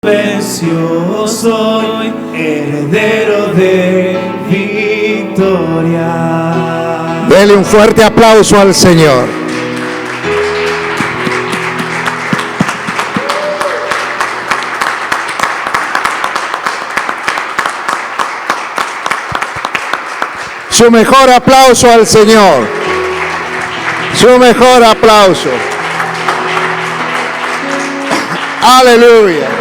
Venció, soy heredero de victoria. Dele un fuerte aplauso al Señor. Su mejor aplauso al Señor. Su mejor aplauso. Aleluya.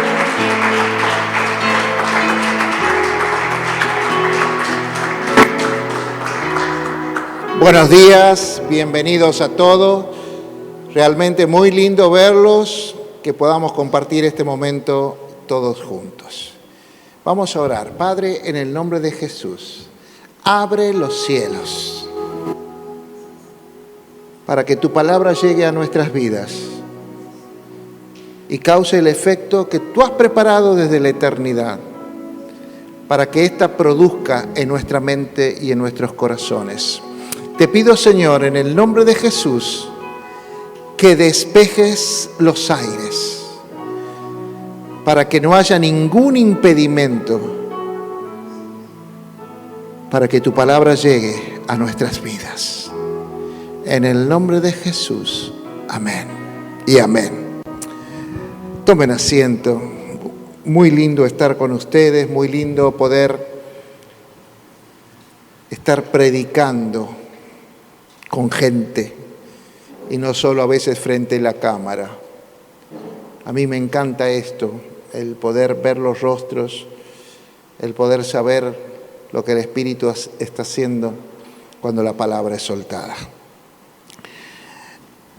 Buenos días, bienvenidos a todos. Realmente muy lindo verlos, que podamos compartir este momento todos juntos. Vamos a orar. Padre, en el nombre de Jesús, abre los cielos para que tu palabra llegue a nuestras vidas y cause el efecto que tú has preparado desde la eternidad, para que ésta produzca en nuestra mente y en nuestros corazones. Te pido, Señor, en el nombre de Jesús, que despejes los aires, para que no haya ningún impedimento, para que tu palabra llegue a nuestras vidas. En el nombre de Jesús, amén y amén. Tomen asiento. Muy lindo estar con ustedes, muy lindo poder estar predicando con gente y no solo a veces frente a la cámara. A mí me encanta esto, el poder ver los rostros, el poder saber lo que el Espíritu está haciendo cuando la palabra es soltada.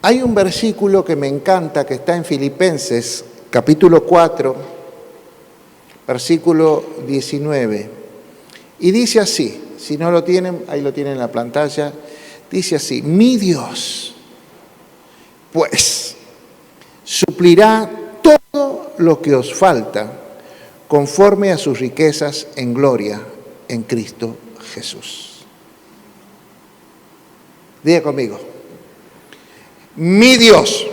Hay un versículo que me encanta que está en Filipenses, capítulo 4, versículo 19, y dice así, si no lo tienen, ahí lo tienen en la pantalla. Dice así: mi Dios, pues, suplirá todo lo que os falta conforme a sus riquezas en gloria en Cristo Jesús. Diga conmigo: mi Dios,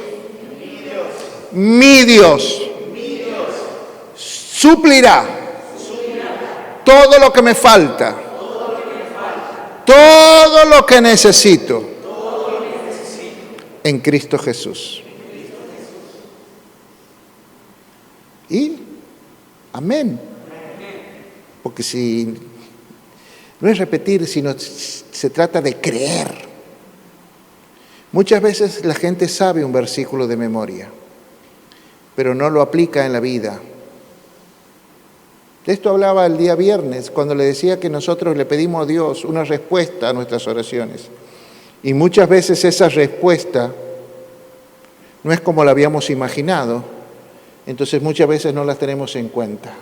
mi Dios, suplirá todo lo que me falta, todo lo que necesito en Cristo Jesús. Y amén. Porque si no es repetir, sino se trata de creer. Muchas veces la gente sabe un versículo de memoria, pero no lo aplica en la vida. De esto hablaba el día viernes, cuando le decía que nosotros le pedimos a Dios una respuesta a nuestras oraciones. Y muchas veces esa respuesta no es como la habíamos imaginado, entonces muchas veces no las tenemos en cuenta.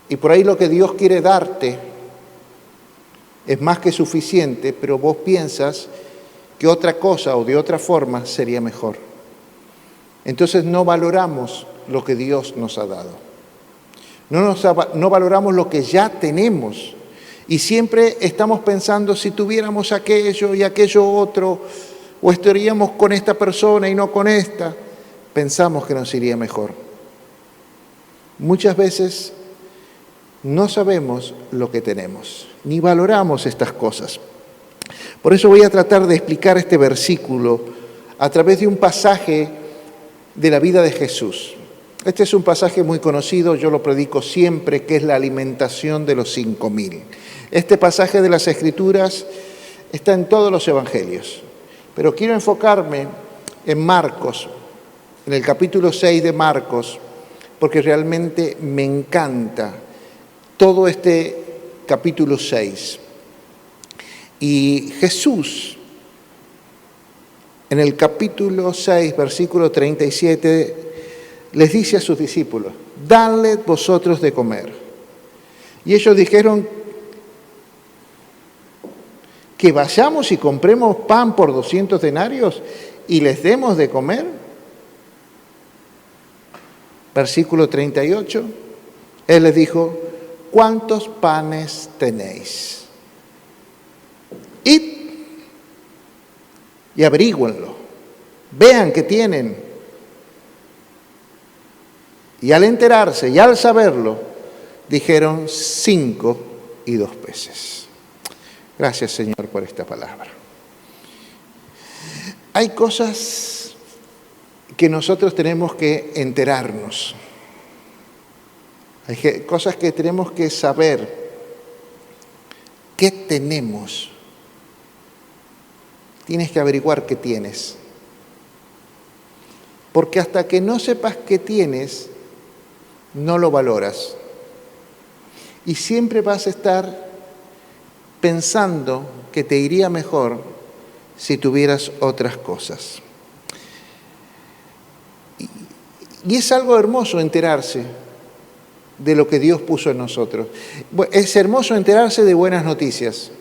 Y por ahí lo que Dios quiere darte es más que suficiente, pero vos piensas que otra cosa o de otra forma sería mejor. Entonces no valoramos lo que Dios nos ha dado. No valoramos lo que ya tenemos y siempre estamos pensando si tuviéramos aquello y aquello otro, o estaríamos con esta persona y no con esta, pensamos que nos iría mejor. Muchas veces no sabemos lo que tenemos, ni valoramos estas cosas. Por eso voy a tratar de explicar este versículo a través de un pasaje de la vida de Jesús. Este es un pasaje muy conocido, yo lo predico siempre, que es la alimentación de los 5,000. Este pasaje de las Escrituras está en todos los evangelios, pero quiero enfocarme en Marcos, en el capítulo 6 de Marcos, porque realmente me encanta todo este capítulo 6. Y Jesús, en el capítulo 6, versículo 37, les dice a sus discípulos: dadle vosotros de comer. Y ellos dijeron: que vayamos y compremos pan por 200 denarios y les demos de comer. Versículo 38, Él les dijo: ¿cuántos panes tenéis? Id y averígüenlo, vean qué tienen. Y al enterarse y al saberlo, dijeron 5 y 2 peces. Gracias, Señor, por esta palabra. Hay cosas que nosotros tenemos que enterarnos. Hay cosas que tenemos que saber. ¿Qué tenemos? Tienes que averiguar qué tienes. Porque hasta que no sepas qué tienes, no lo valoras. Y siempre vas a estar pensando que te iría mejor si tuvieras otras cosas. Y es algo hermoso enterarse de lo que Dios puso en nosotros. Es hermoso enterarse de buenas noticias.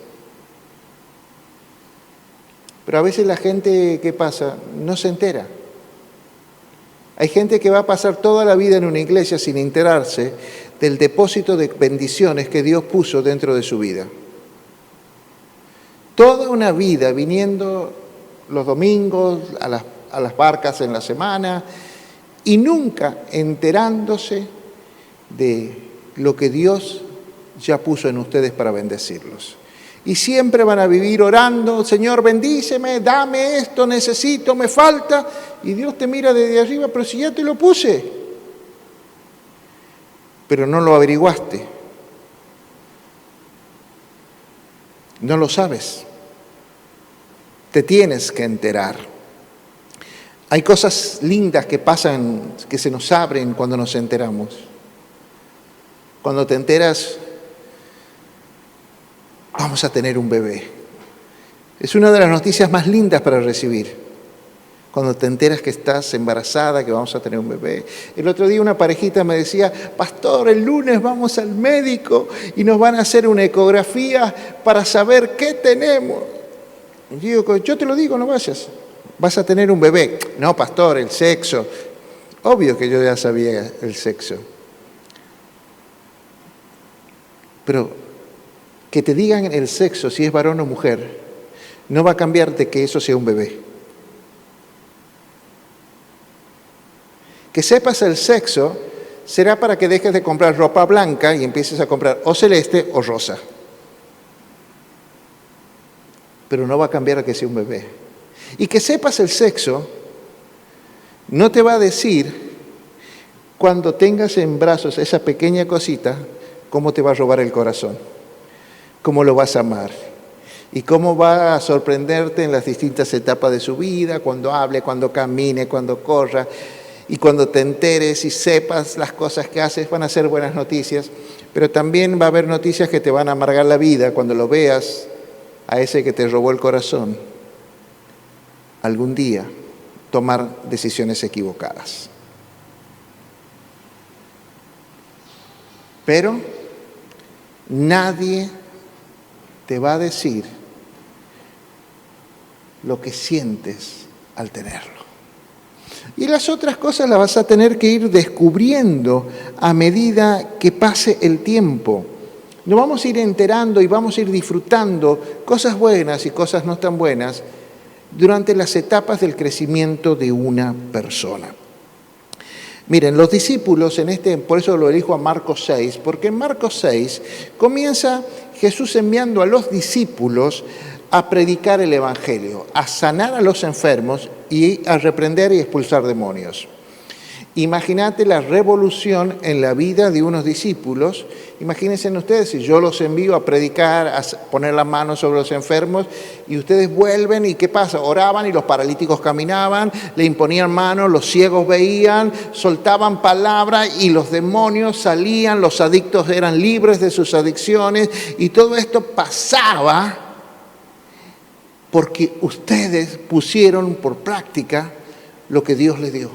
Pero a veces la gente, ¿qué pasa? No se entera. Hay gente que va a pasar toda la vida en una iglesia sin enterarse del depósito de bendiciones que Dios puso dentro de su vida. Toda una vida viniendo los domingos a las barcas en la semana y nunca enterándose de lo que Dios ya puso en ustedes para bendecirlos. Y siempre van a vivir orando, Señor, bendíceme, dame esto, necesito, me falta. Y Dios te mira desde arriba, pero si ya te lo puse. Pero no lo averiguaste. No lo sabes. Te tienes que enterar. Hay cosas lindas que pasan, que se nos abren cuando nos enteramos. Cuando te enteras, vamos a tener un bebé. Es una de las noticias más lindas para recibir. Cuando te enteras que estás embarazada, que vamos a tener un bebé. El otro día una parejita me decía, pastor, el lunes vamos al médico y nos van a hacer una ecografía para saber qué tenemos. Y digo, yo te lo digo, no vayas. Vas a tener un bebé. No, pastor, el sexo. Obvio que yo ya sabía el sexo. Pero que te digan el sexo, si es varón o mujer, no va a cambiar de que eso sea un bebé. Que sepas el sexo será para que dejes de comprar ropa blanca y empieces a comprar o celeste o rosa. Pero no va a cambiar a que sea un bebé. Y que sepas el sexo no te va a decir cuando tengas en brazos esa pequeña cosita cómo te va a robar el corazón, cómo lo vas a amar y cómo va a sorprenderte en las distintas etapas de su vida, cuando hable, cuando camine, cuando corra. Y cuando te enteres y sepas las cosas que haces, van a ser buenas noticias, pero también va a haber noticias que te van a amargar la vida cuando lo veas a ese que te robó el corazón. Algún día tomar decisiones equivocadas. Pero nadie te va a decir lo que sientes al tenerlo. Y las otras cosas las vas a tener que ir descubriendo a medida que pase el tiempo. Nos vamos a ir enterando y vamos a ir disfrutando cosas buenas y cosas no tan buenas durante las etapas del crecimiento de una persona. Miren, los discípulos por eso lo elijo a Marcos 6, porque en Marcos 6 comienza Jesús enviando a los discípulos a predicar el Evangelio, a sanar a los enfermos y a reprender y expulsar demonios. Imagínate la revolución en la vida de unos discípulos. Imagínense ustedes, si yo los envío a predicar, a poner las manos sobre los enfermos, y ustedes vuelven, ¿y qué pasa? Oraban y los paralíticos caminaban, le imponían manos, los ciegos veían, soltaban palabra y los demonios salían, los adictos eran libres de sus adicciones, y todo esto pasaba porque ustedes pusieron por práctica lo que Dios les dio.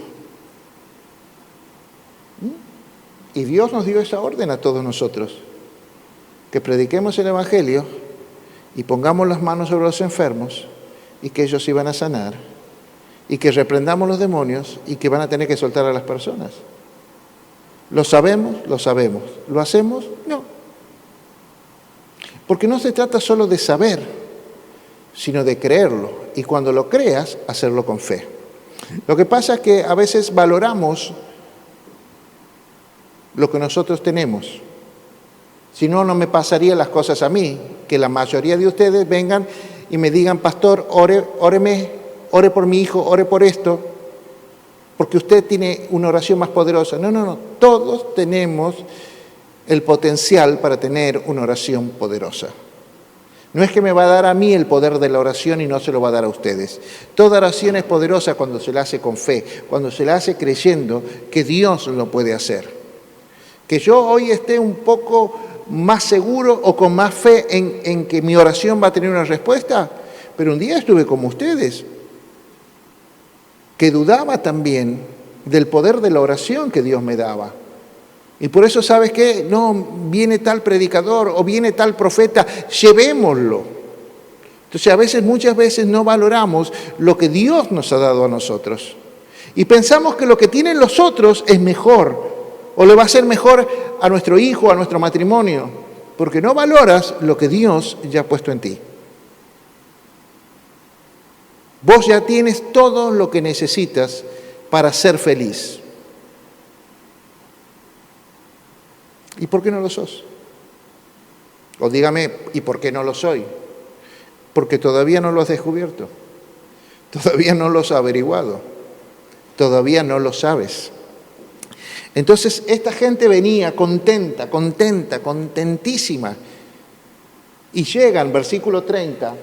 Y Dios nos dio esa orden a todos nosotros, que prediquemos el Evangelio y pongamos las manos sobre los enfermos y que ellos iban a sanar, y que reprendamos los demonios y que van a tener que soltar a las personas. ¿Lo sabemos? Lo sabemos. ¿Lo hacemos? No. Porque no se trata solo de saber, sino de creerlo, y cuando lo creas, hacerlo con fe. Lo que pasa es que a veces valoramos lo que nosotros tenemos. Si no, no me pasarían las cosas a mí, que la mayoría de ustedes vengan y me digan, pastor, ore por mi hijo, ore por esto, porque usted tiene una oración más poderosa. No, todos tenemos el potencial para tener una oración poderosa. No es que me va a dar a mí el poder de la oración y no se lo va a dar a ustedes. Toda oración es poderosa cuando se la hace con fe, cuando se la hace creyendo que Dios lo puede hacer. Que yo hoy esté un poco más seguro o con más fe en que mi oración va a tener una respuesta, pero un día estuve como ustedes, que dudaba también del poder de la oración que Dios me daba. Y por eso, ¿sabes qué? No, viene tal predicador o viene tal profeta, llevémoslo. Entonces, muchas veces no valoramos lo que Dios nos ha dado a nosotros. Y pensamos que lo que tienen los otros es mejor, o le va a ser mejor a nuestro hijo, a nuestro matrimonio, porque no valoras lo que Dios ya ha puesto en ti. Vos ya tienes todo lo que necesitas para ser feliz. ¿Y por qué no lo sos? O dígame, ¿y por qué no lo soy? Porque todavía no lo has descubierto, todavía no lo has averiguado, todavía no lo sabes. Entonces esta gente venía contentísima. Y llegan, versículo 30,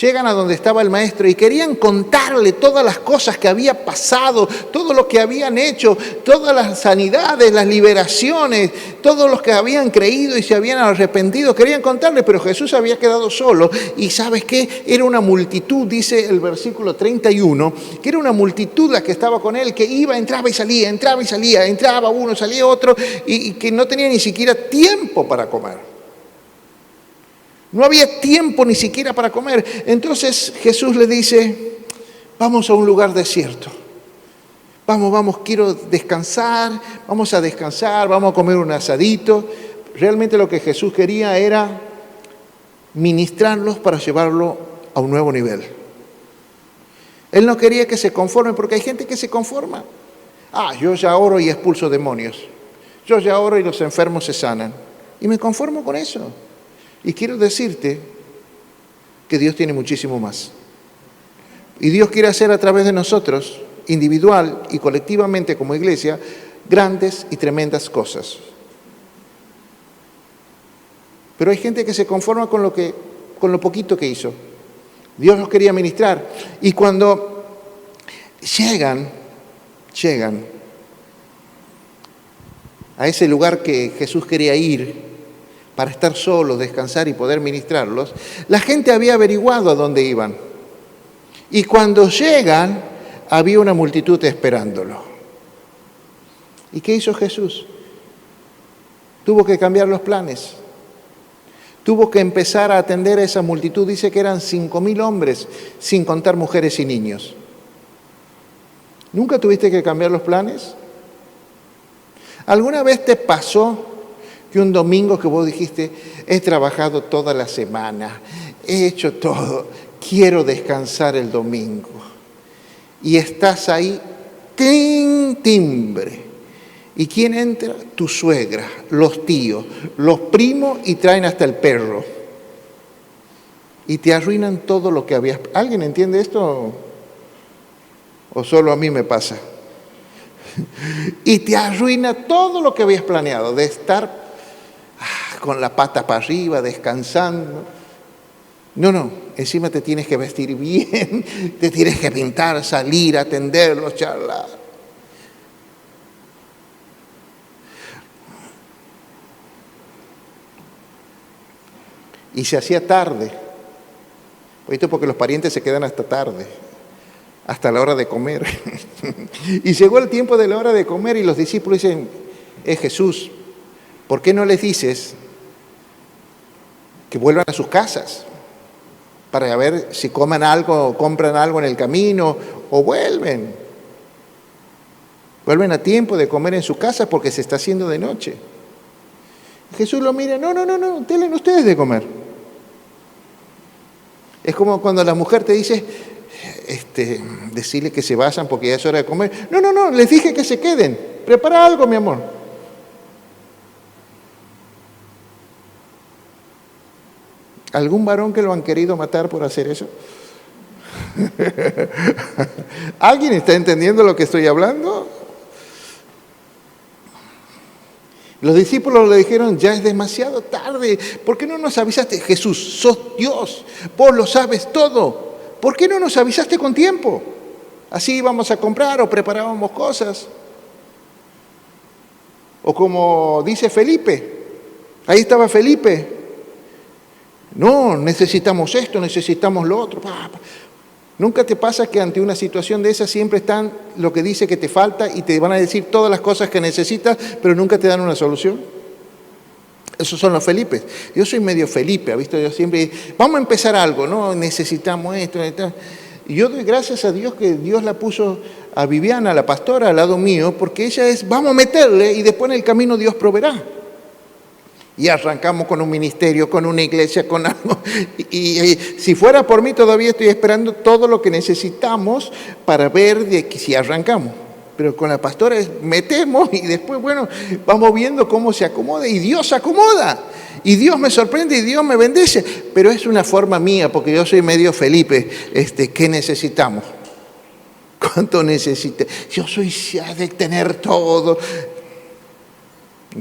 llegan a donde estaba el maestro y querían contarle todas las cosas que había pasado, todo lo que habían hecho, todas las sanidades, las liberaciones, todos los que habían creído y se habían arrepentido. Querían contarle, pero Jesús había quedado solo. Y ¿sabes qué? Era una multitud, dice el versículo 31, que era una multitud la que estaba con él, que iba, entraba y salía, entraba uno, salía otro, y que no tenía ni siquiera tiempo para comer. No había tiempo ni siquiera para comer. Entonces Jesús le dice, vamos a un lugar desierto. Vamos, quiero descansar, vamos a descansar, vamos a comer un asadito. Realmente lo que Jesús quería era ministrarlos para llevarlo a un nuevo nivel. Él no quería que se conformen, porque hay gente que se conforma. Yo ya oro y expulso demonios. Yo ya oro y los enfermos se sanan. Y me conformo con eso. Y quiero decirte que Dios tiene muchísimo más. Y Dios quiere hacer a través de nosotros, individual y colectivamente como iglesia, grandes y tremendas cosas. Pero hay gente que se conforma con lo poquito que hizo. Dios los quería ministrar. Y cuando llegan a ese lugar que Jesús quería ir, para estar solos, descansar y poder ministrarlos, la gente había averiguado a dónde iban. Y cuando llegan, había una multitud esperándolo. ¿Y qué hizo Jesús? Tuvo que cambiar los planes. Tuvo que empezar a atender a esa multitud. Dice que eran 5.000 hombres, sin contar mujeres y niños. ¿Nunca tuviste que cambiar los planes? ¿Alguna vez te pasó que un domingo que vos dijiste, he trabajado toda la semana, he hecho todo, quiero descansar el domingo? Y estás ahí, timbre. ¿Y quién entra? Tu suegra, los tíos, los primos, y traen hasta el perro. Y te arruinan todo lo que habías... ¿Alguien entiende esto? ¿O solo a mí me pasa? Y te arruina todo lo que habías planeado, de estar con la pata para arriba, descansando. No, encima te tienes que vestir bien, te tienes que pintar, salir, atenderlos, charlar. Y se hacía tarde. Esto porque los parientes se quedan hasta tarde, hasta la hora de comer. Y llegó el tiempo de la hora de comer y los discípulos dicen, Jesús, ¿por qué no les dices que vuelvan a sus casas para ver si coman algo o compran algo en el camino o vuelven? Vuelven a tiempo de comer en su casa porque se está haciendo de noche. Jesús lo mira, no, denle ustedes de comer. Es como cuando la mujer te dice, decirle que se vayan porque ya es hora de comer. No, les dije que se queden. Prepara algo, mi amor. ¿Algún varón que lo han querido matar por hacer eso? ¿Alguien está entendiendo lo que estoy hablando? Los discípulos le dijeron, ya es demasiado tarde, ¿por qué no nos avisaste? Jesús, sos Dios, vos lo sabes todo, ¿por qué no nos avisaste con tiempo? Así íbamos a comprar o preparábamos cosas. O como dice Felipe, ahí estaba Felipe, no, necesitamos esto, necesitamos lo otro. ¿Nunca te pasa que ante una situación de esa siempre están lo que dice que te falta y te van a decir todas las cosas que necesitas, pero nunca te dan una solución? Esos son los Felipes. Yo soy medio Felipe, ¿ha visto? Yo siempre, vamos a empezar algo, ¿no? Necesitamos esto. Y yo doy gracias a Dios que Dios la puso a Viviana, la pastora, al lado mío, porque ella es, vamos a meterle y después en el camino Dios proveerá. Y arrancamos con un ministerio, con una iglesia, con algo. Y si fuera por mí, todavía estoy esperando todo lo que necesitamos para ver de que si arrancamos. Pero con la pastora metemos y después, bueno, vamos viendo cómo se acomoda. Y Dios se acomoda. Y Dios me sorprende y Dios me bendice. Pero es una forma mía, porque yo soy medio Felipe. ¿Qué necesitamos? ¿Cuánto necesite? Yo soy ya de tener todo.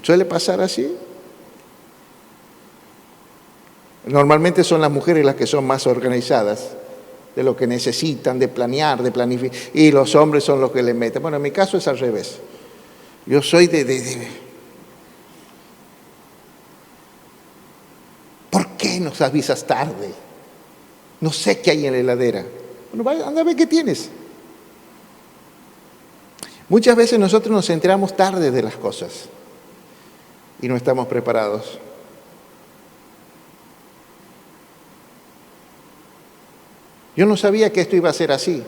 ¿Suele pasar así? Normalmente son las mujeres las que son más organizadas, de lo que necesitan, de planear, de planificar, y los hombres son los que le meten. Bueno, en mi caso es al revés. Yo soy ¿Por qué nos avisas tarde? No sé qué hay en la heladera. Bueno, anda a ver qué tienes. Muchas veces nosotros nos enteramos tarde de las cosas y no estamos preparados. Yo no sabía que esto iba a ser así.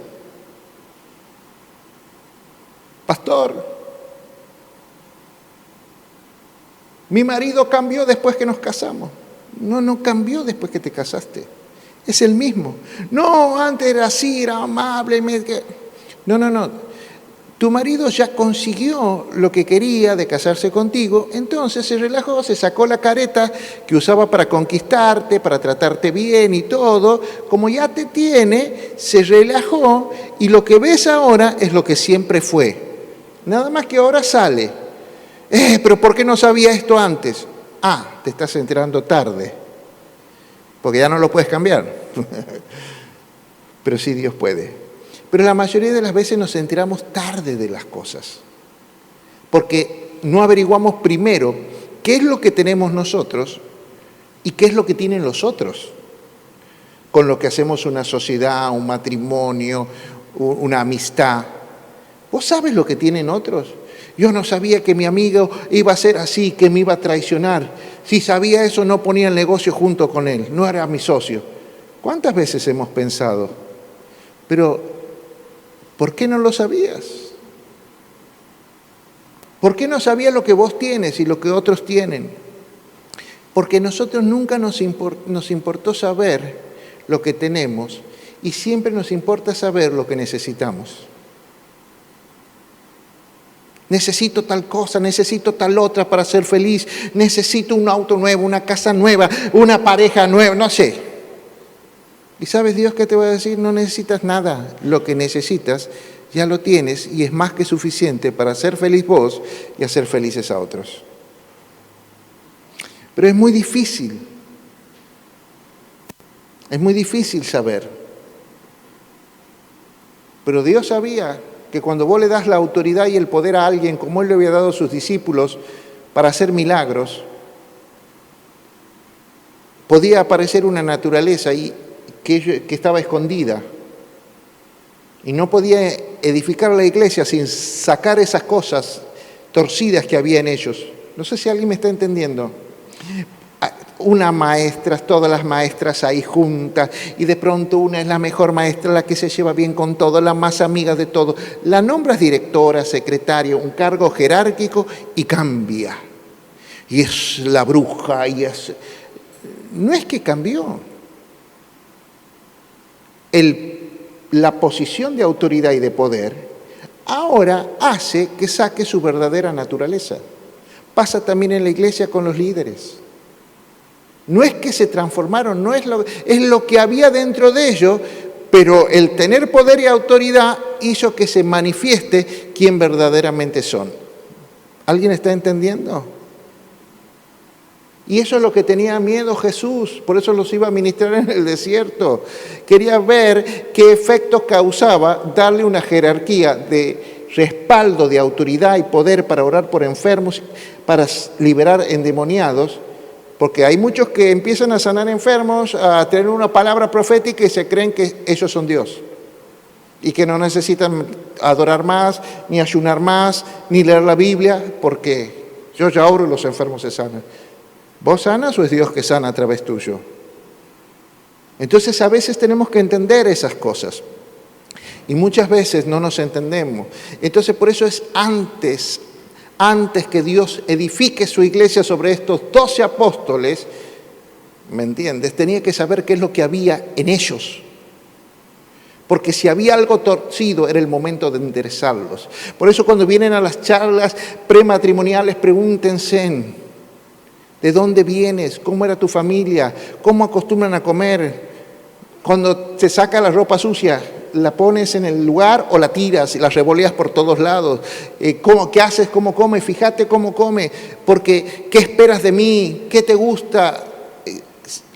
Pastor, mi marido cambió después que nos casamos. No cambió después que te casaste. Es el mismo. No, antes era así, era amable. No. Tu marido ya consiguió lo que quería de casarse contigo, entonces se relajó, se sacó la careta que usaba para conquistarte, para tratarte bien y todo. Como ya te tiene, se relajó y lo que ves ahora es lo que siempre fue. Nada más que ahora sale. Pero ¿por qué no sabía esto antes? Te estás enterando tarde, porque ya no lo puedes cambiar. Pero sí Dios puede. Pero la mayoría de las veces nos enteramos tarde de las cosas, porque no averiguamos primero qué es lo que tenemos nosotros y qué es lo que tienen los otros, con lo que hacemos una sociedad, un matrimonio, una amistad. ¿Vos sabes lo que tienen otros? Yo no sabía que mi amigo iba a ser así, que me iba a traicionar. Si sabía eso, no ponía el negocio junto con él, no era mi socio. ¿Cuántas veces hemos pensado? Pero ¿por qué no lo sabías? ¿Por qué no sabías lo que vos tienes y lo que otros tienen? Porque nosotros nunca nos importó saber lo que tenemos y siempre nos importa saber lo que necesitamos. Necesito tal cosa, necesito tal otra para ser feliz, necesito un auto nuevo, una casa nueva, una pareja nueva, no sé. ¿Y sabes Dios qué te va a decir? No necesitas nada. Lo que necesitas ya lo tienes y es más que suficiente para ser feliz vos y hacer felices a otros. Pero es muy difícil. Es muy difícil saber. Pero Dios sabía que cuando vos le das la autoridad y el poder a alguien, como Él le había dado a sus discípulos para hacer milagros, podía aparecer una naturaleza que estaba escondida y no podía edificar la iglesia sin sacar esas cosas torcidas que había en ellos. No sé si alguien me está entendiendo. Una maestra, todas las maestras ahí juntas y de pronto una es la mejor maestra, la que se lleva bien con todo, la más amiga de todo. La nombras directora, secretaria, un cargo jerárquico y cambia. Y es la bruja y es... No es que cambió. La posición de autoridad y de poder ahora hace que saque su verdadera naturaleza. Pasa también en la iglesia con los líderes. No es que se transformaron, no es lo que había dentro de ellos, pero el tener poder y autoridad hizo que se manifieste quién verdaderamente son. ¿Alguien está entendiendo? Y eso es lo que tenía miedo Jesús, por eso los iba a ministrar en el desierto. Quería ver qué efectos causaba darle una jerarquía de respaldo, de autoridad y poder para orar por enfermos, para liberar endemoniados, porque hay muchos que empiezan a sanar enfermos, a tener una palabra profética y se creen que ellos son Dios. Y que no necesitan adorar más, ni ayunar más, ni leer la Biblia, porque yo ya oro y los enfermos se sanan. ¿Vos sanas o es Dios que sana a través tuyo? Entonces a veces tenemos que entender esas cosas. Y muchas veces no nos entendemos. Entonces por eso es antes que Dios edifique su iglesia sobre estos 12 apóstoles, ¿me entiendes? Tenía que saber qué es lo que había en ellos. Porque si había algo torcido, era el momento de enderezarlos. Por eso cuando vienen a las charlas prematrimoniales, pregúntense, ¿de dónde vienes? ¿Cómo era tu familia? ¿Cómo acostumbran a comer? Cuando se saca la ropa sucia, ¿la pones en el lugar o la tiras y la revoleas por todos lados? ¿Qué haces? ¿Cómo comes? Fíjate cómo come. Porque, ¿qué esperas de mí? ¿Qué te gusta?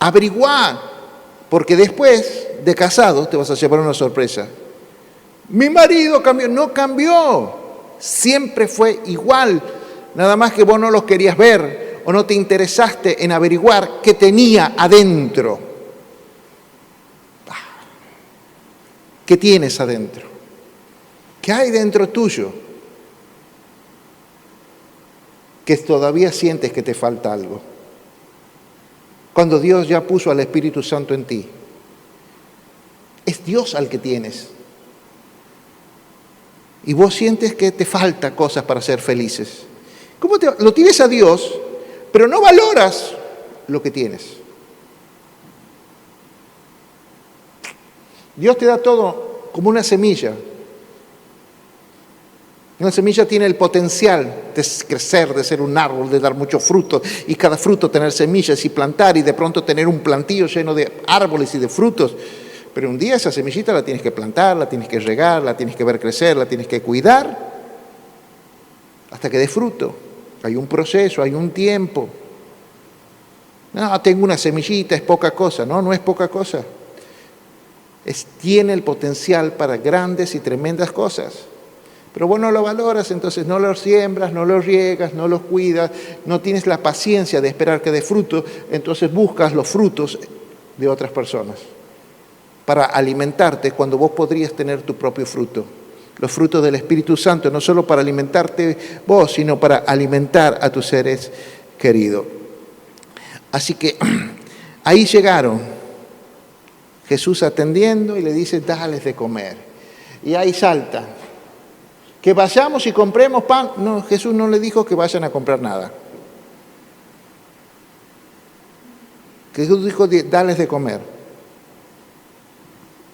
Averiguá. Porque después de casado te vas a llevar una sorpresa. Mi marido cambió. No cambió. Siempre fue igual. Nada más que vos no los querías ver o no te interesaste en averiguar qué tenía adentro. ¿Qué tienes adentro? ¿Qué hay dentro tuyo? Que todavía sientes que te falta algo. Cuando Dios ya puso al Espíritu Santo en ti. Es Dios al que tienes. Y vos sientes que te falta cosas para ser felices. Lo tienes a Dios, pero no valoras lo que tienes. Dios te da todo como una semilla. Una semilla tiene el potencial de crecer, de ser un árbol, de dar muchos frutos, y cada fruto tener semillas y plantar, y de pronto tener un plantío lleno de árboles y de frutos. Pero un día esa semillita la tienes que plantar, la tienes que regar, la tienes que ver crecer, la tienes que cuidar, hasta que dé fruto. Hay un proceso, hay un tiempo. No, tengo una semillita, es poca cosa. No, no es poca cosa. Tiene el potencial para grandes y tremendas cosas. Pero vos no lo valoras, entonces no lo siembras, no lo riegas, no lo cuidas, no tienes la paciencia de esperar que dé fruto, entonces buscas los frutos de otras personas para alimentarte cuando vos podrías tener tu propio fruto. Los frutos del Espíritu Santo, no solo para alimentarte vos, sino para alimentar a tus seres queridos. Así que ahí llegaron, Jesús atendiendo y le dice, dales de comer. Y ahí salta. Que vayamos y compremos pan. No, Jesús no le dijo que vayan a comprar nada. Jesús dijo, dales de comer.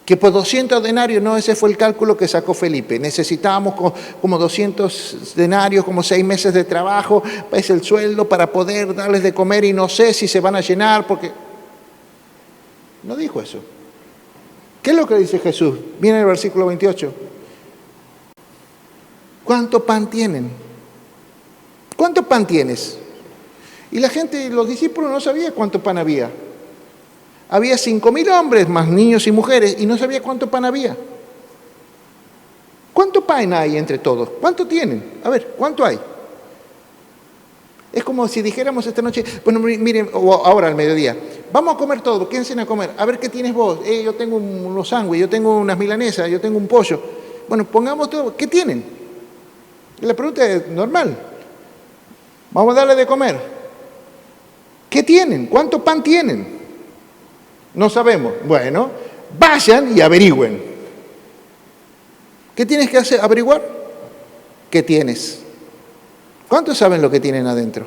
Que por 200 denarios, no, ese fue el cálculo que sacó Felipe. Necesitábamos como 200 denarios, como 6 meses de trabajo, es el sueldo para poder darles de comer y no sé si se van a llenar porque... No dijo eso. ¿Qué es lo que dice Jesús? Viene el versículo 28. ¿Cuánto pan tienen? ¿Cuánto pan tienes? Y la gente, los discípulos no sabían cuánto pan había. Había 5.000 hombres, más niños y mujeres, y no sabía cuánto pan había. ¿Cuánto pan hay entre todos? ¿Cuánto tienen? A ver, ¿cuánto hay? Es como si dijéramos esta noche, bueno, miren, o ahora al mediodía, vamos a comer todo, quédense a comer. A ver, ¿qué tienes vos? Yo tengo unos sándwiches, yo tengo unas milanesas, yo tengo un pollo. Bueno, pongamos todo. ¿Qué tienen? La pregunta es normal. Vamos a darle de comer. ¿Qué tienen? ¿Cuánto pan tienen? No sabemos. Bueno, vayan y averigüen. ¿Qué tienes que hacer? ¿Averiguar? ¿Qué tienes? ¿Cuántos saben lo que tienen adentro?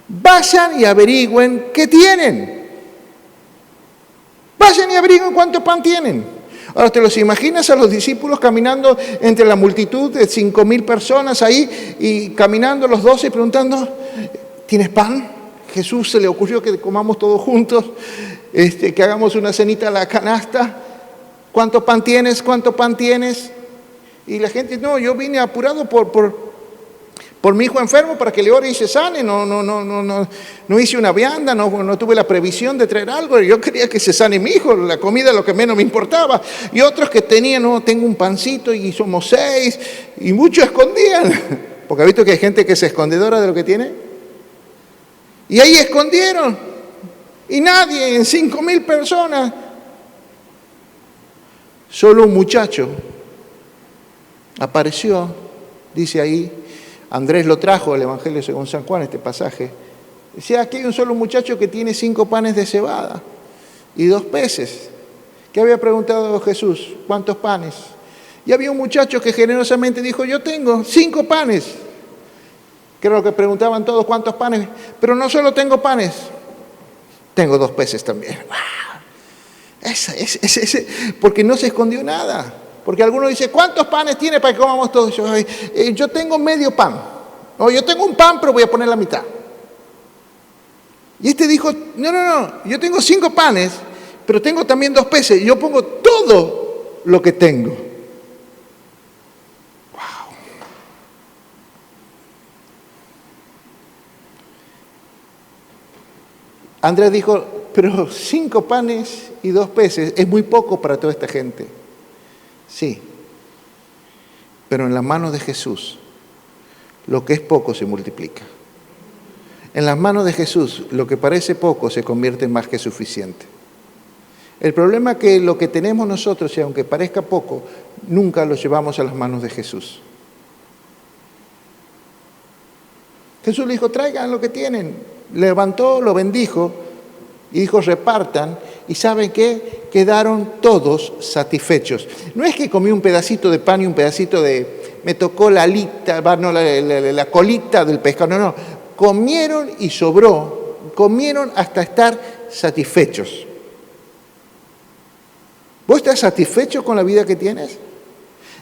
Vayan y averigüen qué tienen. Vayan y averigüen cuánto pan tienen. Ahora, ¿te los imaginas a los discípulos caminando entre la multitud de 5.000 personas ahí y caminando los 12 y preguntando, ¿tienes pan? Jesús se le ocurrió que comamos todos juntos, que hagamos una cenita a la canasta. ¿Cuánto pan tienes? ¿Cuánto pan tienes? Y la gente, no, yo vine apurado por mi hijo enfermo para que le ore y se sane. No hice una vianda, no tuve la previsión de traer algo. Yo quería que se sane mi hijo, la comida es lo que menos me importaba. Y otros que tenían, no, tengo un pancito y somos 6. Y muchos escondían. Porque ha visto que hay gente que es escondedora de lo que tiene. Y ahí escondieron. Y nadie, en 5.000 personas. Solo un muchacho apareció, dice ahí. Andrés lo trajo, el Evangelio según San Juan, este pasaje. Decía, aquí hay un solo muchacho que tiene 5 panes de cebada y 2 peces. ¿Qué había preguntado Jesús? ¿Cuántos panes? Y había un muchacho que generosamente dijo, yo tengo 5 panes. Creo que preguntaban todos cuántos panes, pero no solo tengo panes, tengo 2 peces también. ¡Wow! Porque no se escondió nada. Porque alguno dice, ¿cuántos panes tiene para que comamos todos? Yo tengo medio pan. O yo tengo un pan, pero voy a poner la mitad. Y este dijo, no, yo tengo 5 panes, pero tengo también 2 peces. Y yo pongo todo lo que tengo. Wow. Andrés dijo, pero 5 panes y 2 peces es muy poco para toda esta gente. Sí, pero en las manos de Jesús, lo que es poco se multiplica. En las manos de Jesús, lo que parece poco se convierte en más que suficiente. El problema es que lo que tenemos nosotros, y aunque parezca poco, nunca lo llevamos a las manos de Jesús. Jesús le dijo, traigan lo que tienen. Levantó, lo bendijo y dijo, repartan. ¿Y saben qué? Quedaron todos satisfechos. No es que comí un pedacito de pan y un pedacito me tocó la alita, la colita del pescado. No. Comieron y sobró. Comieron hasta estar satisfechos. ¿Vos estás satisfecho con la vida que tienes?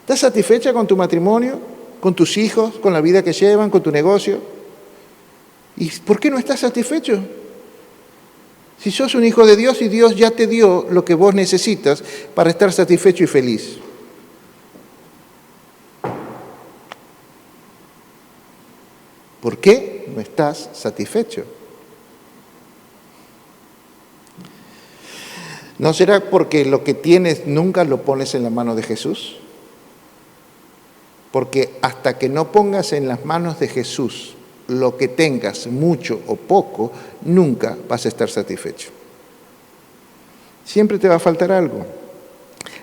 ¿Estás satisfecha con tu matrimonio? ¿Con tus hijos? ¿Con la vida que llevan? ¿Con tu negocio? ¿Y por qué no estás satisfecho? Si sos un hijo de Dios y Dios ya te dio lo que vos necesitas para estar satisfecho y feliz. ¿Por qué no estás satisfecho? ¿No será porque lo que tienes nunca lo pones en la mano de Jesús? Porque hasta que no pongas en las manos de Jesús lo que tengas, mucho o poco, nunca vas a estar satisfecho. Siempre te va a faltar algo.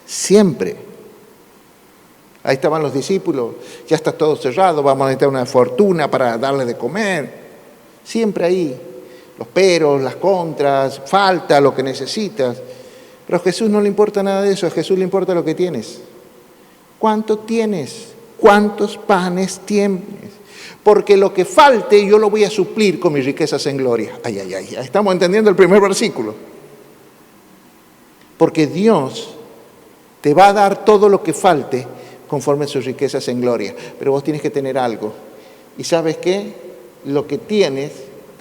Siempre. Ahí estaban los discípulos, ya está todo cerrado, vamos a necesitar una fortuna para darle de comer. Siempre ahí. Los peros, las contras, falta lo que necesitas. Pero a Jesús no le importa nada de eso, a Jesús le importa lo que tienes. ¿Cuánto tienes? ¿Cuántos panes tienes? Porque lo que falte yo lo voy a suplir con mis riquezas en gloria. Ay. Estamos entendiendo el primer versículo. Porque Dios te va a dar todo lo que falte conforme a sus riquezas en gloria. Pero vos tienes que tener algo. ¿Y sabes qué? Lo que tienes,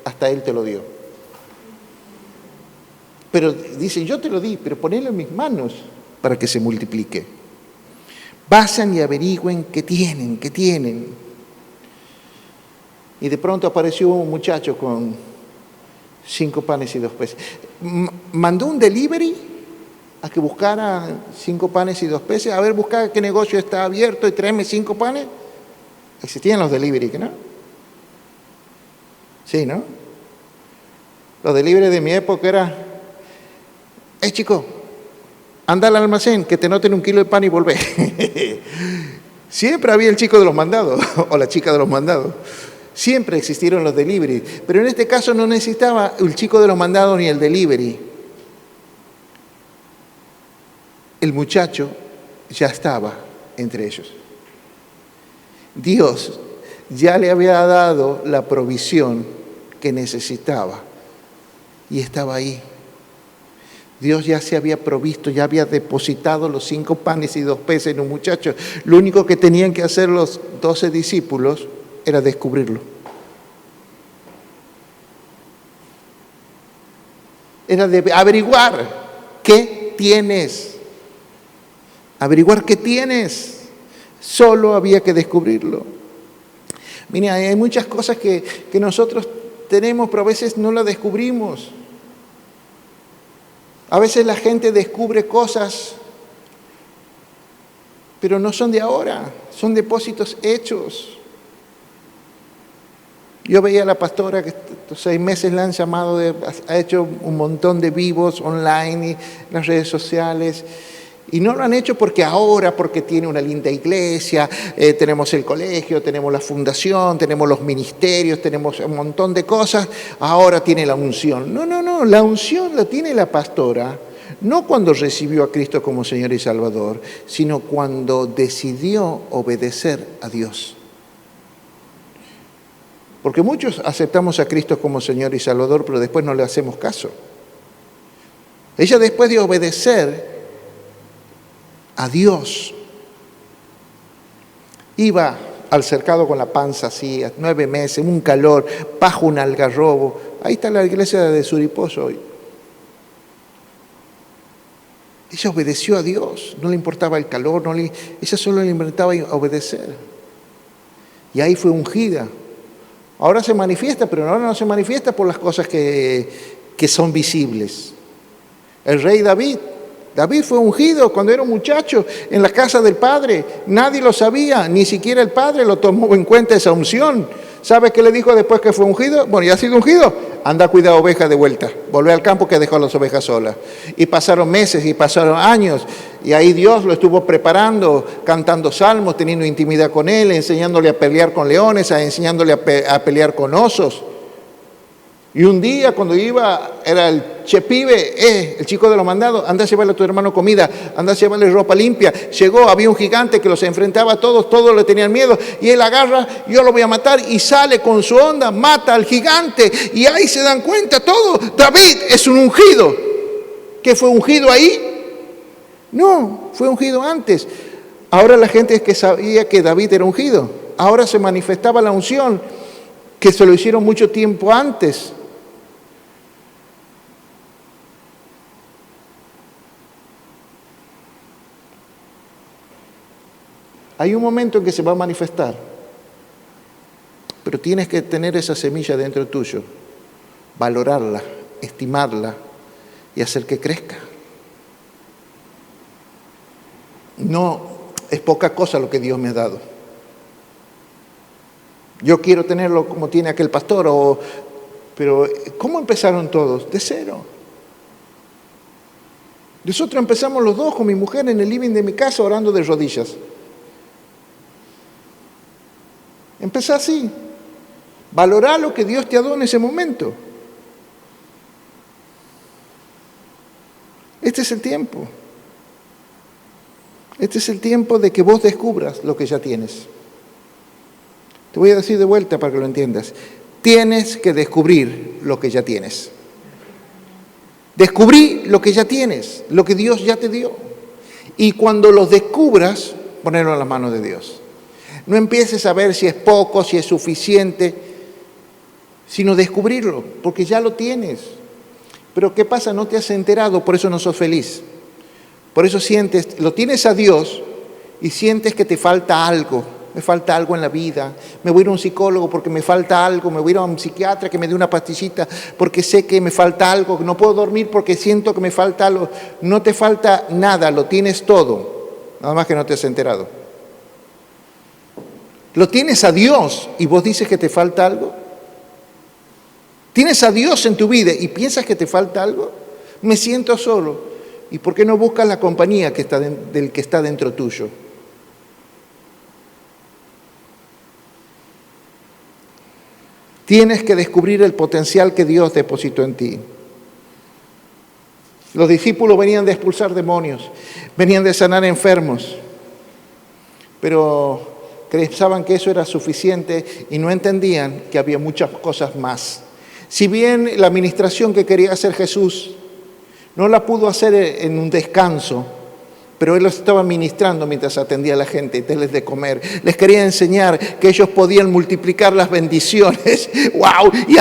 hasta Él te lo dio. Pero dice, yo te lo di, pero ponelo en mis manos para que se multiplique. Vayan y averigüen qué tienen. Y de pronto apareció un muchacho con 5 panes y 2 peces. Mandó un delivery a que buscara 5 panes y 2 peces. A ver, buscar qué negocio está abierto y tráeme 5 panes. Existían los delivery, ¿no? Sí, ¿no? Los delivery de mi época era, chico, anda al almacén, que te noten 1 kilo de pan y volvé. Siempre había el chico de los mandados o la chica de los mandados. Siempre existieron los delivery, pero en este caso no necesitaba el chico de los mandados ni el delivery. El muchacho ya estaba entre ellos. Dios ya le había dado la provisión que necesitaba y estaba ahí. Dios ya se había provisto, ya había depositado los 5 panes y 2 peces en un muchacho. Lo único que tenían que hacer los 12 discípulos era descubrirlo. Era de averiguar qué tienes. Averiguar qué tienes. Solo había que descubrirlo. Mira, hay muchas cosas que nosotros tenemos, pero a veces no las descubrimos. A veces la gente descubre cosas, pero no son de ahora, son depósitos hechos. Yo veía a la pastora que estos 6 meses la han llamado, ha hecho un montón de vivos online y las redes sociales. Y no lo han hecho porque tiene una linda iglesia, tenemos el colegio, tenemos la fundación, tenemos los ministerios, tenemos un montón de cosas, ahora tiene la unción. No, la unción la tiene la pastora, no cuando recibió a Cristo como Señor y Salvador, sino cuando decidió obedecer a Dios. Porque muchos aceptamos a Cristo como Señor y Salvador, pero después no le hacemos caso. Ella, después de obedecer a Dios, iba al cercado con la panza así, a 9 meses, un calor, bajo un algarrobo. Ahí está la iglesia de Suriposo hoy. Ella obedeció a Dios, no le importaba el calor, ella solo le importaba obedecer. Y ahí fue ungida. Ahora se manifiesta, pero ahora no se manifiesta por las cosas que son visibles. El rey David fue ungido cuando era un muchacho en la casa del padre. Nadie lo sabía, ni siquiera el padre lo tomó en cuenta esa unción. ¿Sabe qué le dijo después que fue ungido? Bueno, ya ha sido ungido, anda a cuidar ovejas de vuelta. Volvé al campo que dejó a las ovejas solas. Y pasaron meses y pasaron años. Y ahí Dios lo estuvo preparando, cantando salmos, teniendo intimidad con él, enseñándole a pelear con leones, enseñándole a pelear con osos. Y un día cuando iba, era el chepibe, el chico de los mandados, anda a llevarle a tu hermano comida, anda a llevarle ropa limpia. Llegó, había un gigante que los enfrentaba a todos le tenían miedo. Y él agarra, yo lo voy a matar, y sale con su onda, mata al gigante. Y ahí se dan cuenta todos, David es un ungido. ¿Qué fue ungido ahí? No, fue ungido antes. Ahora la gente es que sabía que David era ungido. Ahora se manifestaba la unción, que se lo hicieron mucho tiempo antes. Hay un momento en que se va a manifestar, pero tienes que tener esa semilla dentro tuyo, valorarla, estimarla y hacer que crezca. No es poca cosa lo que Dios me ha dado. Yo quiero tenerlo como tiene aquel pastor, pero ¿cómo empezaron todos? De cero. Nosotros empezamos los dos con mi mujer en el living de mi casa orando de rodillas. Empezá así. Valorá lo que Dios te ha dado en ese momento. Este es el tiempo. Este es el tiempo de que vos descubras lo que ya tienes. Te voy a decir de vuelta para que lo entiendas. Tienes que descubrir lo que ya tienes. Descubrí lo que ya tienes, lo que Dios ya te dio. Y cuando los descubras, ponerlo en las manos de Dios. No empieces a ver si es poco, si es suficiente, sino descubrirlo, porque ya lo tienes. Pero ¿qué pasa? No te has enterado, por eso no sos feliz. Por eso sientes, lo tienes a Dios y sientes que te falta algo. Me falta algo en la vida, me voy a ir a un psicólogo porque me falta algo, me voy a ir a un psiquiatra que me dé una pastillita porque sé que me falta algo, no puedo dormir porque siento que me falta algo. No te falta nada, lo tienes todo, nada más que no te has enterado. Lo tienes a Dios y vos dices que te falta algo. Tienes a Dios en tu vida y piensas que te falta algo. Me siento solo. ¿Y por qué no buscas la compañía del que está dentro tuyo? Tienes que descubrir el potencial que Dios depositó en ti. Los discípulos venían de expulsar demonios, venían de sanar enfermos, pero pensaban que eso era suficiente y no entendían que había muchas cosas más. Si bien la administración que quería hacer Jesús no la pudo hacer en un descanso, Pero él los estaba ministrando mientras atendía a la gente, darles de comer. Les quería enseñar que ellos podían multiplicar las bendiciones, ¡wow! Y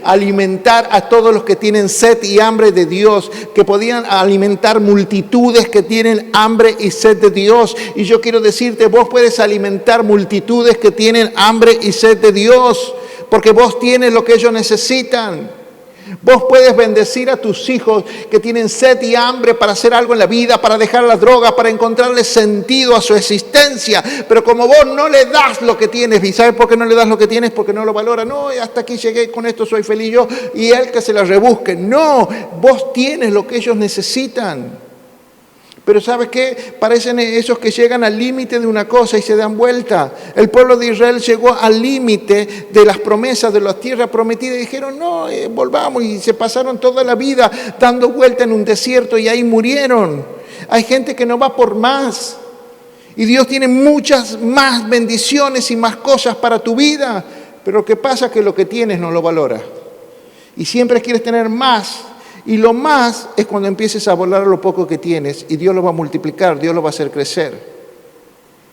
alimentar a todos los que tienen sed y hambre de Dios, que podían alimentar multitudes que tienen hambre y sed de Dios. Y yo quiero decirte, vos puedes alimentar multitudes que tienen hambre y sed de Dios, porque vos tienes lo que ellos necesitan. Vos puedes bendecir a tus hijos que tienen sed y hambre para hacer algo en la vida, para dejar la droga, para encontrarle sentido a su existencia. Pero como vos no le das lo que tienes, ¿y sabes por qué no le das lo que tienes? Porque no lo valora. No, hasta aquí llegué, con esto soy feliz yo, y él que se la rebusque. No, vos tienes lo que ellos necesitan. Pero ¿sabes qué? Parecen esos que llegan al límite de una cosa y se dan vuelta. El pueblo de Israel llegó al límite de las promesas de la tierra prometida y dijeron, no, volvamos. Y se pasaron toda la vida dando vuelta en un desierto y ahí murieron. Hay gente que no va por más. Y Dios tiene muchas más bendiciones y más cosas para tu vida. Pero lo que pasa es que lo que tienes no lo valora. Y siempre quieres tener más. Y lo más es cuando empieces a valorar lo poco que tienes y Dios lo va a multiplicar, Dios lo va a hacer crecer.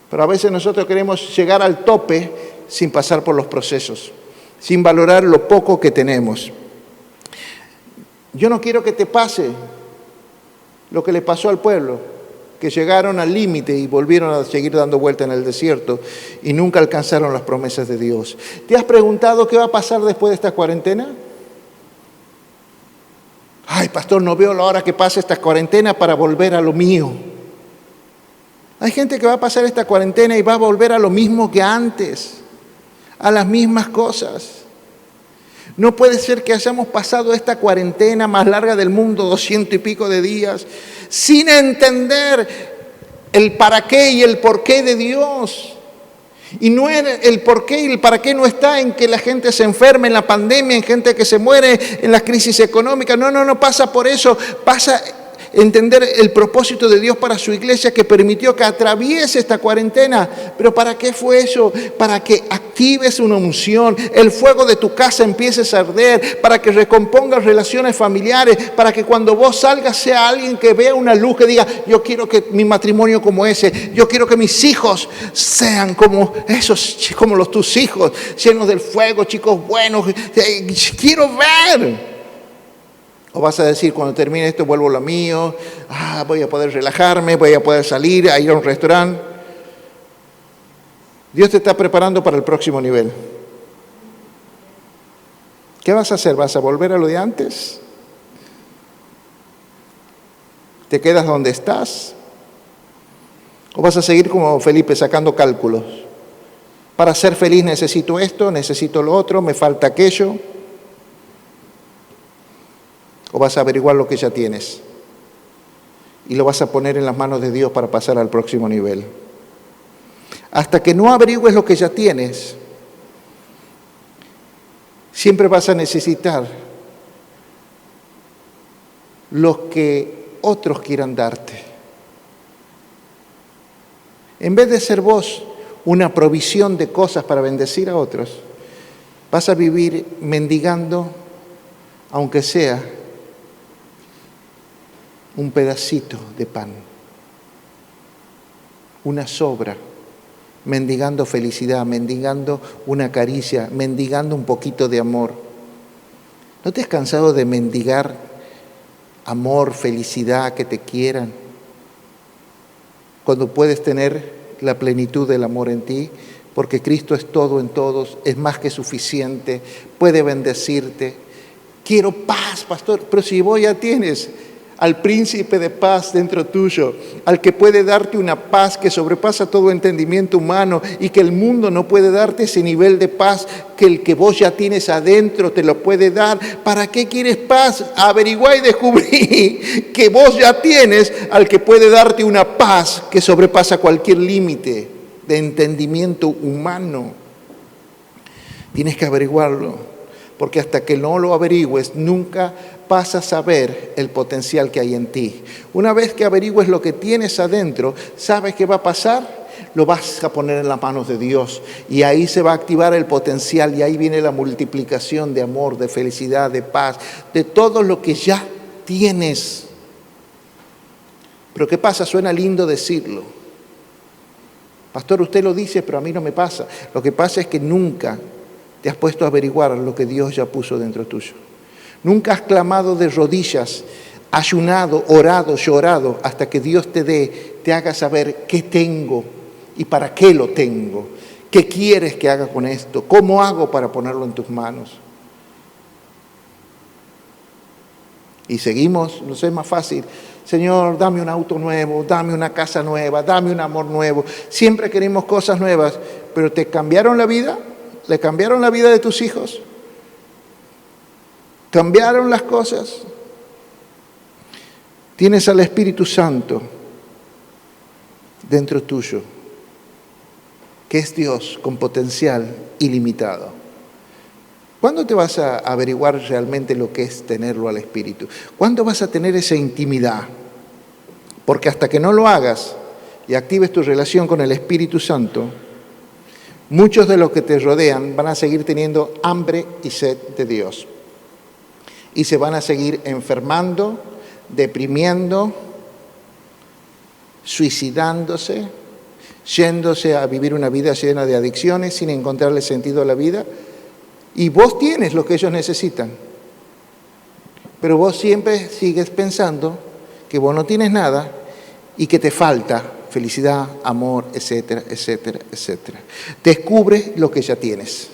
Pero a veces nosotros queremos llegar al tope sin pasar por los procesos, sin valorar lo poco que tenemos. Yo no quiero que te pase lo que le pasó al pueblo, que llegaron al límite y volvieron a seguir dando vuelta en el desierto y nunca alcanzaron las promesas de Dios. ¿Te has preguntado qué va a pasar después de esta cuarentena? Ay, pastor, no veo la hora que pase esta cuarentena para volver a lo mío. Hay gente que va a pasar esta cuarentena y va a volver a lo mismo que antes, a las mismas cosas. No puede ser que hayamos pasado esta cuarentena más larga del mundo, 200 y pico de días, sin entender el para qué y el por qué de Dios. Y no es el por qué y el para qué no está en que la gente se enferme en la pandemia, en gente que se muere en la crisis económica. No pasa por eso. Pasa entender el propósito de Dios para su iglesia que permitió que atraviese esta cuarentena. ¿Pero para qué fue eso? Para que actives una unción, el fuego de tu casa empiece a arder, para que recompongas relaciones familiares, para que cuando vos salgas sea alguien que vea una luz, que diga, yo quiero que mi matrimonio como ese, yo quiero que mis hijos sean como esos, como tus hijos, llenos del fuego, chicos buenos, quiero ver. O vas a decir, cuando termine esto vuelvo a lo mío, voy a poder relajarme, voy a poder salir, a ir a un restaurante. Dios te está preparando para el próximo nivel. ¿Qué vas a hacer? ¿Vas a volver a lo de antes? ¿Te quedas donde estás? ¿O vas a seguir como Felipe sacando cálculos? Para ser feliz necesito esto, necesito lo otro, me falta aquello. ¿O vas a averiguar lo que ya tienes? Y lo vas a poner en las manos de Dios para pasar al próximo nivel. Hasta que no averigües lo que ya tienes, siempre vas a necesitar lo que otros quieran darte. En vez de ser vos una provisión de cosas para bendecir a otros, vas a vivir mendigando, aunque sea un pedacito de pan, una sobra, mendigando felicidad, mendigando una caricia, mendigando un poquito de amor. ¿No te has cansado de mendigar amor, felicidad, que te quieran, cuando puedes tener la plenitud del amor en ti? Porque Cristo es todo en todos, es más que suficiente, puede bendecirte. Quiero paz, pastor, pero si vos ya tienes al príncipe de paz dentro tuyo, al que puede darte una paz que sobrepasa todo entendimiento humano y que el mundo no puede darte ese nivel de paz que el que vos ya tienes adentro te lo puede dar. ¿Para qué quieres paz? Averiguá y descubrí que vos ya tienes al que puede darte una paz que sobrepasa cualquier límite de entendimiento humano. Tienes que averiguarlo, porque hasta que no lo averigües, nunca vas a saber el potencial que hay en ti. Una vez que averigües lo que tienes adentro, ¿sabes qué va a pasar? Lo vas a poner en las manos de Dios y ahí se va a activar el potencial y ahí viene la multiplicación de amor, de felicidad, de paz, de todo lo que ya tienes. Pero ¿qué pasa? Suena lindo decirlo. Pastor, usted lo dice, pero a mí no me pasa. Lo que pasa es que nunca te has puesto a averiguar lo que Dios ya puso dentro tuyo. Nunca has clamado de rodillas, ayunado, orado, llorado, hasta que Dios te haga saber qué tengo y para qué lo tengo. ¿Qué quieres que haga con esto? ¿Cómo hago para ponerlo en tus manos? Y seguimos, no sé, es más fácil. Señor, dame un auto nuevo, dame una casa nueva, dame un amor nuevo. Siempre queremos cosas nuevas, pero ¿te cambiaron la vida? ¿Le cambiaron la vida de tus hijos? ¿Cambiaron las cosas? Tienes al Espíritu Santo dentro tuyo, que es Dios con potencial ilimitado. ¿Cuándo te vas a averiguar realmente lo que es tenerlo al Espíritu? ¿Cuándo vas a tener esa intimidad? Porque hasta que no lo hagas y actives tu relación con el Espíritu Santo, muchos de los que te rodean van a seguir teniendo hambre y sed de Dios. Y se van a seguir enfermando, deprimiendo, suicidándose, yéndose a vivir una vida llena de adicciones sin encontrarle sentido a la vida. Y vos tienes lo que ellos necesitan. Pero vos siempre sigues pensando que vos no tienes nada y que te falta felicidad, amor, etcétera, etcétera, etcétera. Descubre lo que ya tienes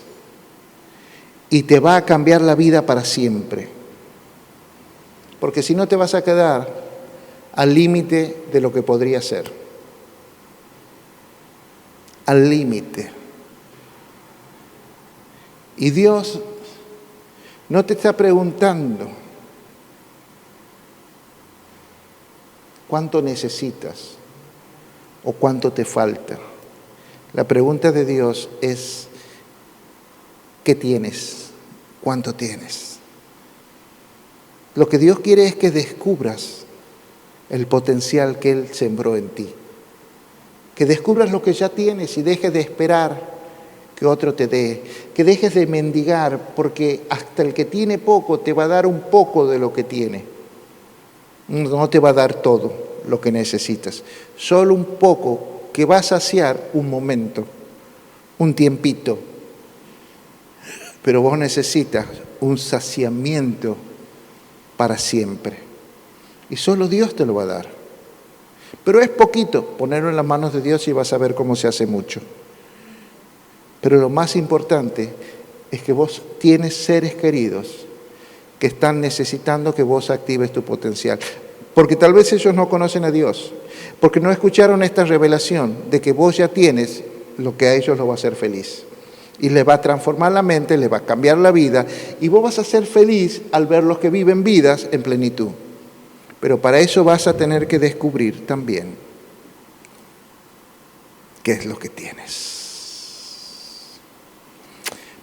y te va a cambiar la vida para siempre. Porque si no te vas a quedar al límite de lo que podría ser. Al límite. Y Dios no te está preguntando cuánto necesitas o cuánto te falta. La pregunta de Dios es, ¿qué tienes? ¿Cuánto tienes? Lo que Dios quiere es que descubras el potencial que Él sembró en ti. Que descubras lo que ya tienes y dejes de esperar que otro te dé, que dejes de mendigar, porque hasta el que tiene poco te va a dar un poco de lo que tiene. No te va a dar todo lo que necesitas, solo un poco que va a saciar un momento, un tiempito. Pero vos necesitas un saciamiento para siempre. Y solo Dios te lo va a dar. Pero es poquito, ponerlo en las manos de Dios y vas a ver cómo se hace mucho. Pero lo más importante es que vos tienes seres queridos que están necesitando que vos actives tu potencial. Porque tal vez ellos no conocen a Dios, porque no escucharon esta revelación de que vos ya tienes lo que a ellos los va a hacer feliz. Y les va a transformar la mente, les va a cambiar la vida, y vos vas a ser feliz al ver los que viven vidas en plenitud. Pero para eso vas a tener que descubrir también qué es lo que tienes.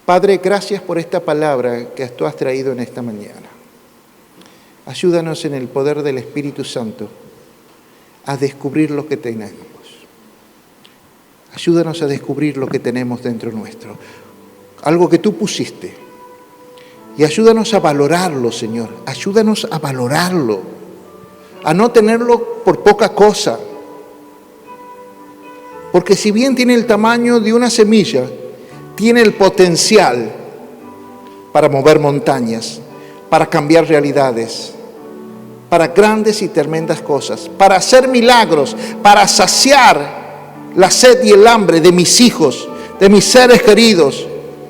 Padre, gracias por esta palabra que tú has traído en esta mañana. Ayúdanos en el poder del Espíritu Santo a descubrir lo que tenemos. Ayúdanos a descubrir lo que tenemos dentro nuestro. Algo que tú pusiste. Y ayúdanos a valorarlo, Señor. Ayúdanos a valorarlo. A no tenerlo por poca cosa. Porque si bien tiene el tamaño de una semilla, tiene el potencial para mover montañas, para cambiar realidades, para grandes y tremendas cosas, para hacer milagros, para saciar la sed y el hambre de mis hijos, de mis seres queridos,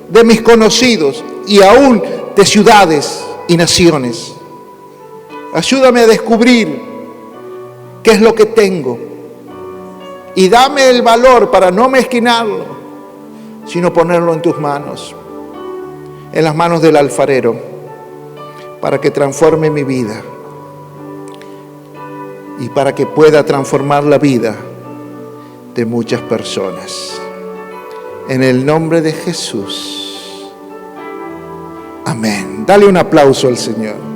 de mis conocidos y aún de ciudades y naciones. Ayúdame a descubrir qué es lo que tengo y dame el valor para no mezquinarlo, sino ponerlo en tus manos, en las manos del alfarero, para que transforme mi vida y para que pueda transformar la vida de muchas personas. En el nombre de Jesús. Amén. Dale un aplauso al Señor.